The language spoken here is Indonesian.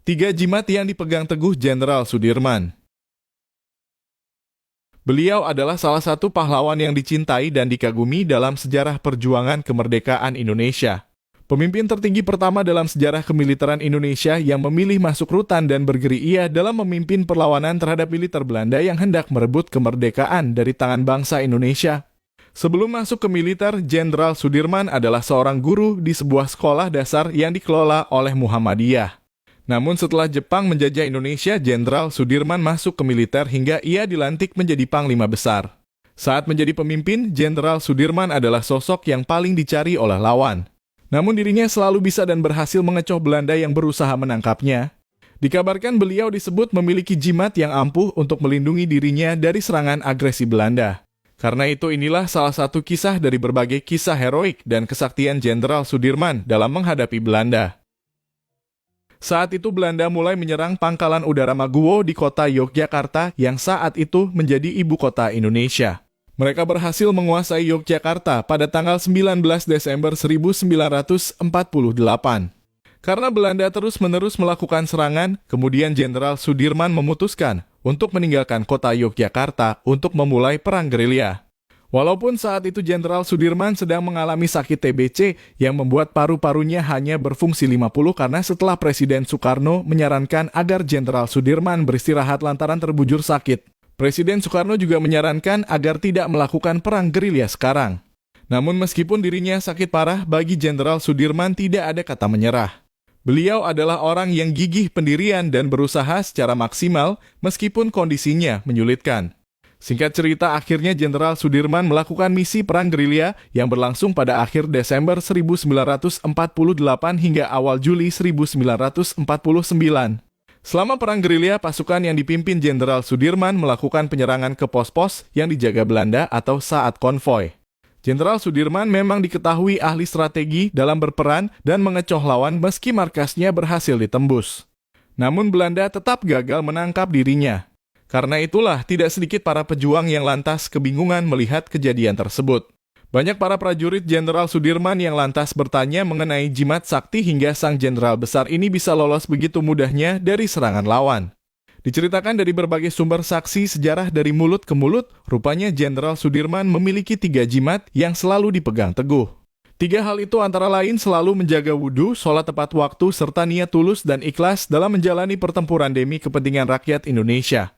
Tiga jimat yang dipegang teguh Jenderal Sudirman. Beliau adalah salah satu pahlawan yang dicintai dan dikagumi dalam sejarah perjuangan kemerdekaan Indonesia. Pemimpin tertinggi pertama dalam sejarah kemiliteran Indonesia yang memilih masuk rutan dan bergerilya dalam memimpin perlawanan terhadap militer Belanda yang hendak merebut kemerdekaan dari tangan bangsa Indonesia. Sebelum masuk ke militer, Jenderal Sudirman adalah seorang guru di sebuah sekolah dasar yang dikelola oleh Muhammadiyah. Namun setelah Jepang menjajah Indonesia, Jenderal Sudirman masuk ke militer hingga ia dilantik menjadi Panglima Besar. Saat menjadi pemimpin, Jenderal Sudirman adalah sosok yang paling dicari oleh lawan. Namun dirinya selalu bisa dan berhasil mengecoh Belanda yang berusaha menangkapnya. Dikabarkan beliau disebut memiliki jimat yang ampuh untuk melindungi dirinya dari serangan agresi Belanda. Karena itu inilah salah satu kisah dari berbagai kisah heroik dan kesaktian Jenderal Sudirman dalam menghadapi Belanda. Saat itu Belanda mulai menyerang pangkalan udara Maguwo di kota Yogyakarta yang saat itu menjadi ibu kota Indonesia. Mereka berhasil menguasai Yogyakarta pada tanggal 19 Desember 1948. Karena Belanda terus-menerus melakukan serangan, kemudian Jenderal Sudirman memutuskan untuk meninggalkan kota Yogyakarta untuk memulai perang gerilya. Walaupun saat itu Jenderal Sudirman sedang mengalami sakit TBC yang membuat paru-parunya hanya berfungsi 50 karena setelah Presiden Soekarno menyarankan agar Jenderal Sudirman beristirahat lantaran terbujur sakit. Presiden Soekarno juga menyarankan agar tidak melakukan perang gerilya sekarang. Namun meskipun dirinya sakit parah, bagi Jenderal Sudirman tidak ada kata menyerah. Beliau adalah orang yang gigih pendirian dan berusaha secara maksimal meskipun kondisinya menyulitkan. Singkat cerita, akhirnya Jenderal Sudirman melakukan misi perang gerilya yang berlangsung pada akhir Desember 1948 hingga awal Juli 1949. Selama perang gerilya, pasukan yang dipimpin Jenderal Sudirman melakukan penyerangan ke pos-pos yang dijaga Belanda atau saat konvoi. Jenderal Sudirman memang diketahui ahli strategi dalam berperan dan mengecoh lawan meski markasnya berhasil ditembus. Namun Belanda tetap gagal menangkap dirinya. Karena itulah tidak sedikit para pejuang yang lantas kebingungan melihat kejadian tersebut. Banyak para prajurit Jenderal Sudirman yang lantas bertanya mengenai jimat sakti hingga sang jenderal besar ini bisa lolos begitu mudahnya dari serangan lawan. Diceritakan dari berbagai sumber saksi sejarah dari mulut ke mulut, rupanya Jenderal Sudirman memiliki 3 jimat yang selalu dipegang teguh. 3 hal itu antara lain selalu menjaga wudhu, sholat tepat waktu, serta niat tulus dan ikhlas dalam menjalani pertempuran demi kepentingan rakyat Indonesia.